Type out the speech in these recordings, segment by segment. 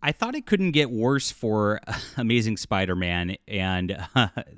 I thought it couldn't get worse for Amazing Spider-Man, and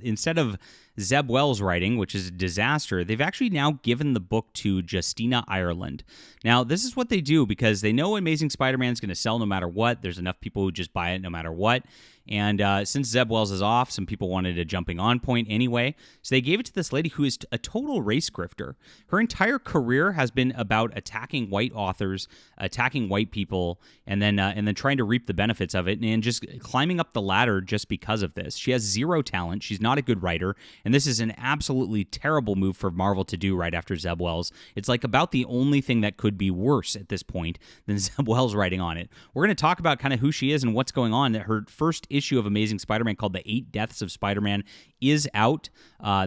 instead of Zeb Wells writing, which is a disaster, they've actually now given the book to Justina Ireland. Now, this is what they do because they know Amazing Spider-Man is going to sell no matter what. There's enough people who just buy it no matter what. And since Zeb Wells is off, some people wanted a jumping on point anyway. So they gave it to this lady who is a total race grifter. Her entire career has been about attacking white authors, attacking white people, and then trying to reap the benefits of it and just climbing up the ladder just because of this. She has zero talent. She's not a good writer. And this is an absolutely terrible move for Marvel to do right after Zeb Wells. It's like about the only thing that could be worse at this point than Zeb Wells writing on it. We're going to talk about kind of who she is and what's going on. Her first issue of Amazing Spider-Man called The 8 Deaths of Spider-Man is out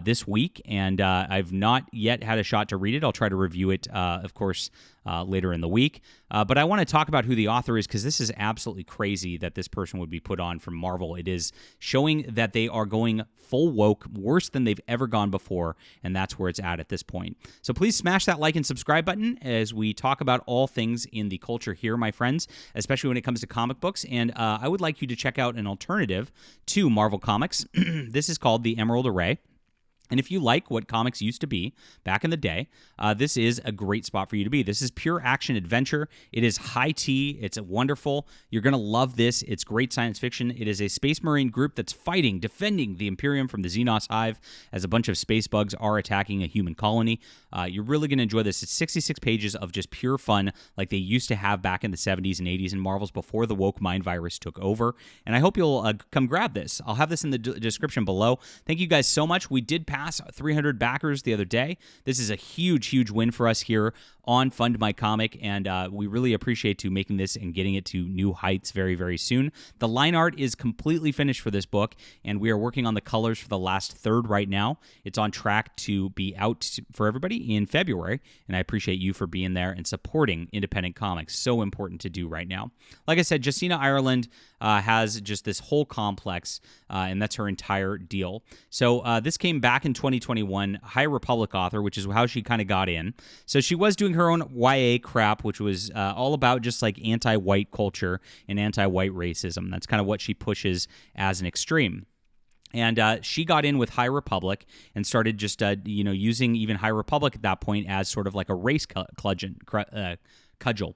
this week, and I've not yet had a shot to read it. I'll try to review it, of course, later in the week. But I want to talk about who the author is because this is absolutely crazy that this person would be put on from Marvel. It is showing that they are going full woke, worse than they've ever gone before, and that's where it's at this point. So please smash that like and subscribe button as we talk about all things in the culture here, my friends, especially when it comes to comic books. And I would like you to check out an alternative to Marvel Comics. This is called The Emerald Array. And if you like what comics used to be back in the day, this is a great spot for you to be. This is pure action adventure. It is high tea. It's wonderful. You're going to love this. It's great science fiction. It is a space marine group that's fighting, defending the Imperium from the Xenos Hive as a bunch of space bugs are attacking a human colony. You're really going to enjoy this. It's 66 pages of just pure fun like they used to have back in the 70s and 80s in Marvels before the woke mind virus took over. And I hope you'll come grab this. I'll have this in the description below. Thank you guys so much. We did pass 300 backers the other day. This is a huge, huge win for us here on Fund My Comic, and we really appreciate you making this and getting it to new heights very, very soon. The line art is completely finished for this book, and we are working on the colors for the last third right now. It's on track to be out for everybody in February, and I appreciate you for being there and supporting independent comics. So important to do right now. Like I said, Justina Ireland has just this whole complex, and that's her entire deal. So this came back in 2021, High Republic author, which is how she kind of got in. So she was doing her own YA crap, which was all about just like anti-white culture and anti-white racism. That's kind of what she pushes as an extreme. And she got in with High Republic and started just, using even High Republic at that point as sort of like a race cudgel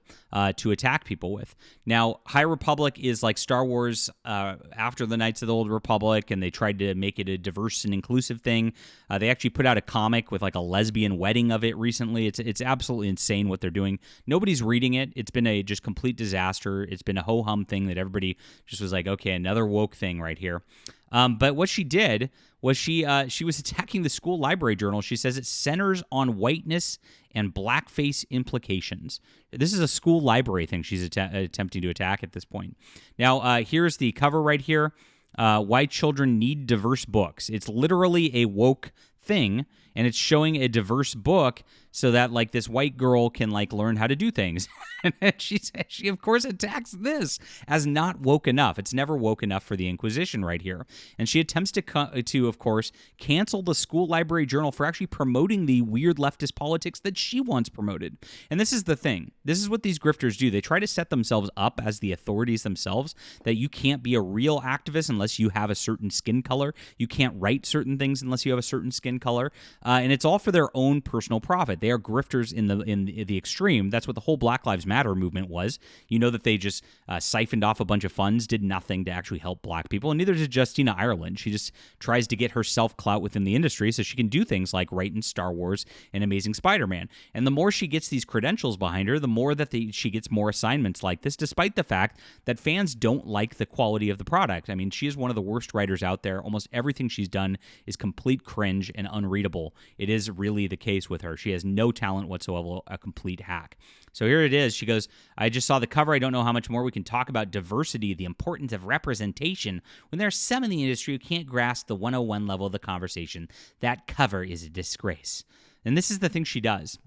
to attack people with. Now, High Republic is like Star Wars after the Knights of the Old Republic, and they tried to make it a diverse and inclusive thing. They actually put out a comic with like a lesbian wedding of it recently. It's absolutely insane what they're doing. Nobody's reading it. It's been a just complete disaster. It's been a ho-hum thing that everybody just was like, okay, another woke thing right here. But what she did was she was attacking the school library journal. She says it centers on whiteness and blackface implications. This is a school library thing she's attempting to attack at this point. Now, here's the cover right here. Why children need diverse books. It's literally a woke thing, and it's showing a diverse book so that like this white girl can like learn how to do things. And she of course attacks this as not woke enough. It's never woke enough for the Inquisition right here. And she attempts to of course cancel the school library journal for actually promoting the weird leftist politics that she once promoted. And this is the thing. This is what these grifters do. They try to set themselves up as the authorities themselves, that you can't be a real activist unless you have a certain skin color. You can't write certain things unless you have a certain skin color. And it's all for their own personal profit. They are grifters in the extreme. That's what the whole Black Lives Matter movement was. You know that they just siphoned off a bunch of funds, did nothing to actually help black people, and neither did Justina Ireland. She just tries to get herself clout within the industry so she can do things like write in Star Wars and Amazing Spider-Man. And the more she gets these credentials behind her, the more that she gets more assignments like this, despite the fact that fans don't like the quality of the product. I mean, she is one of the worst writers out there. Almost everything she's done is complete cringe and unreadable. It is really the case with her. She has no talent whatsoever, a complete hack. So here it is. She goes, I just saw the cover. I don't know how much more we can talk about diversity, the importance of representation, when there are some in the industry who can't grasp the 101 level of the conversation. That cover is a disgrace. And this is the thing she does.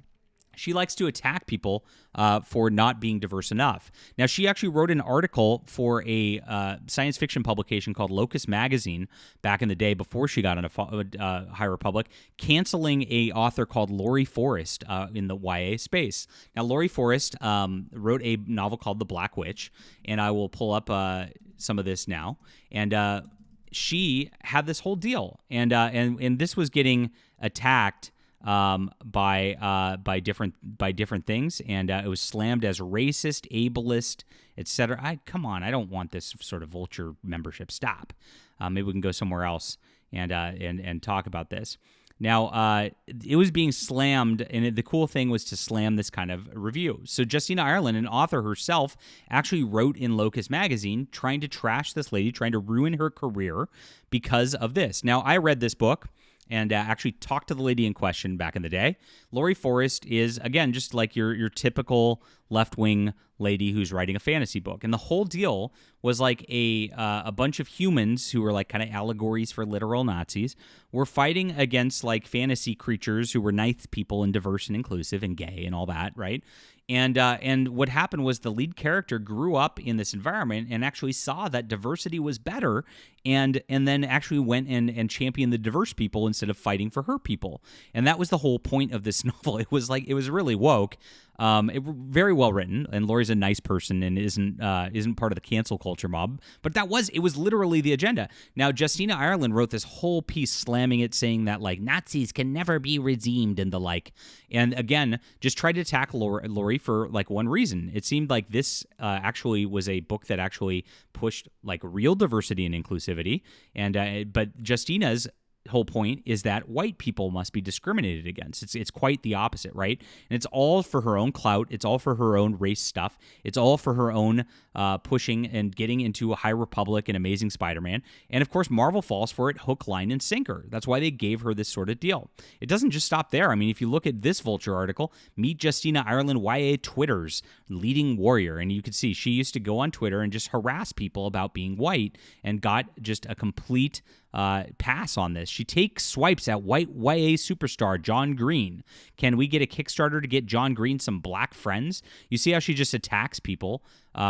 she likes to attack people for not being diverse enough. Now, she actually wrote an article for a science fiction publication called Locus Magazine back in the day before she got into High Republic, canceling a author called Laurie Forrest in the YA space. Now, Laurie Forrest wrote a novel called The Black Witch, and I will pull up some of this now. And she had this whole deal, and this was getting attacked by different things, and it was slammed as racist, ableist, etc. Come on, I don't want this sort of Vulture membership. Stop. Maybe we can go somewhere else and talk about this. Now, it was being slammed, and the cool thing was to slam this kind of review. So Justina Ireland, an author herself, actually wrote in Locus Magazine trying to trash this lady, trying to ruin her career because of this. Now, I read this book and actually talked to the lady in question back in the day. Laurie Forrest is, again, just like your typical left-wing lady who's writing a fantasy book. And the whole deal was like a bunch of humans who were like kind of allegories for literal Nazis were fighting against like fantasy creatures who were nice people and diverse and inclusive and gay and all that, right? And what happened was the lead character grew up in this environment and actually saw that diversity was better, and then actually went and championed the diverse people instead of fighting for her people. And that was the whole point of this novel. It was really woke. Very well written, and Laurie's a nice person and isn't part of the cancel culture mob. But it was literally the agenda. Now, Justina Ireland wrote this whole piece slamming it, saying that like Nazis can never be redeemed and the like. And again, just tried to attack Laurie for like one reason. It seemed like this actually was a book that actually pushed like real diversity and inclusivity. And but Justina's whole point is that white people must be discriminated against. It's quite the opposite, right? And it's all for her own clout. It's all for her own race stuff. It's all for her own pushing and getting into a High Republic and Amazing Spider-Man. And of course, Marvel falls for it hook, line, and sinker. That's why they gave her this sort of deal. It doesn't just stop there. I mean, if you look at this Vulture article, Meet Justina Ireland YA Twitter's leading warrior, and you can see she used to go on Twitter and just harass people about being white and got just a complete pass on this. She takes swipes at white YA superstar John Green. Can we get a Kickstarter to get John Green some black friends? You see how she just attacks people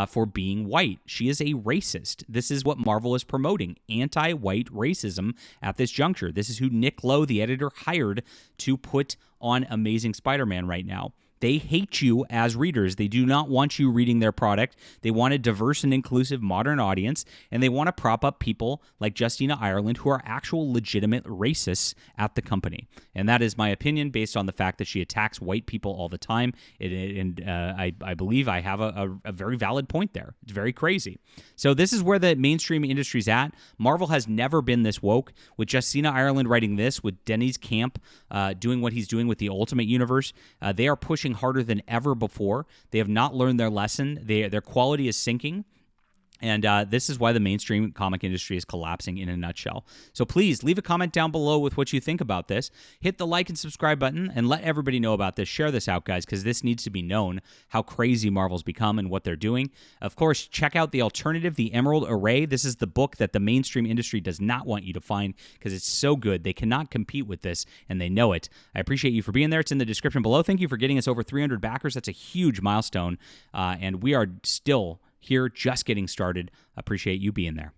for being white. She is a racist. This is what Marvel is promoting, anti-white racism at this juncture. This is who Nick Lowe, the editor, hired to put on Amazing Spider-Man right now. They hate you as readers. They do not want you reading their product. They want a diverse and inclusive modern audience, and they want to prop up people like Justina Ireland who are actual legitimate racists at the company. And that is my opinion based on the fact that she attacks white people all the time. I believe I have a very valid point there. It's very crazy. So this is where the mainstream industry's at. Marvel has never been this woke. With Justina Ireland writing this, with Denny's Camp doing what he's doing with the Ultimate Universe, they are pushing harder than ever before. They have not learned their lesson. Their quality is sinking. And this is why the mainstream comic industry is collapsing in a nutshell. So please leave a comment down below with what you think about this. Hit the like and subscribe button and let everybody know about this. Share this out, guys, because this needs to be known how crazy Marvel's become and what they're doing. Of course, check out The Alternative, The Emerald Array. This is the book that the mainstream industry does not want you to find because it's so good. They cannot compete with this, and they know it. I appreciate you for being there. It's in the description below. Thank you for getting us over 300 backers. That's a huge milestone, and we are still here just getting started. Appreciate you being there.